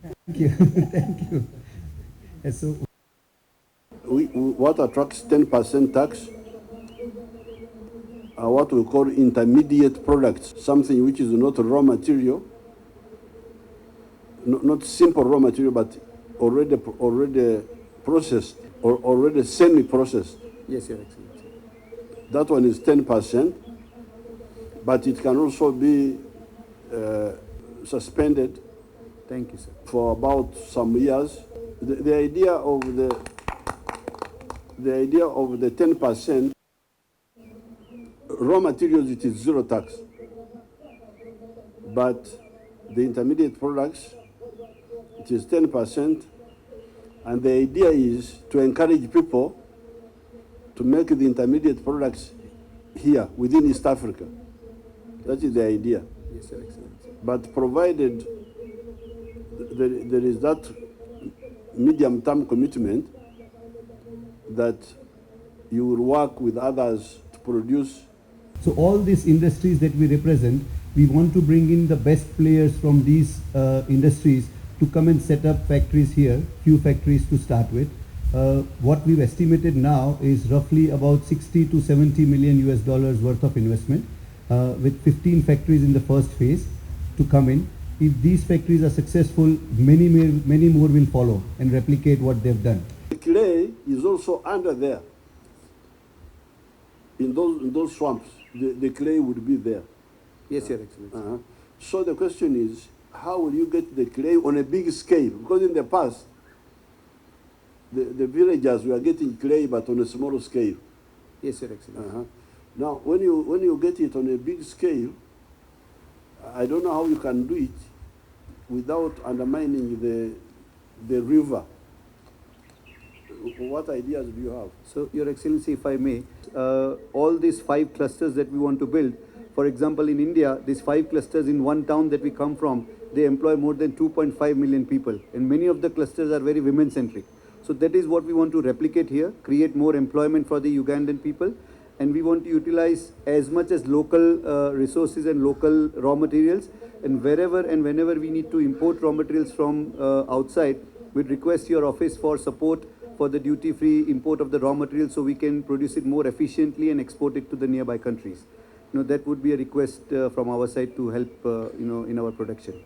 Thank you. Thank you. So What attracts 10% tax are what we call intermediate products, something which is not raw material, not simple raw material, but already processed or already semi-processed. Yes, Your Excellency. That one is 10%, but it can also be suspended Thank you, sir. for about some years. The idea of the 10% raw materials, it is zero tax, but the intermediate products, it is 10%, and the idea is to encourage people to make the intermediate products here within East Africa. That is the idea. Yes, Your Excellency. But provided there is that medium-term commitment that you will work with others to produce. So all these industries that we represent, we want to bring in the best players from these industries to come and set up factories here, few factories to start with. What we've estimated now is roughly about 60 to 70 million US dollars worth of investment, with 15 factories in the first phase to come in. If these factories are successful, many more will follow and replicate what they've done. The clay is also under there. In those swamps, the clay would be there. Yes, Your Excellency. So the question is, how will you get the clay on a big scale? Because in the past, the villagers were getting clay, but on a small scale. Yes, Your Excellency. Now, when you get it on a big scale, I don't know how you can do it without undermining the river. What ideas do you have? So, Your Excellency, if I may, all these 5 clusters that we want to build, for example, in India, these 5 clusters in one town that we come from, they employ more than 2.5 million people. And many of the clusters are very women-centric. So that is what we want to replicate here, create more employment for the Ugandan people. And we want to utilize as much as local resources and local raw materials. And wherever and whenever we need to import raw materials from outside, we'd request your office for support for the duty-free import of the raw materials so we can produce it more efficiently and export it to the nearby countries. That would be a request from our side to help, in our production.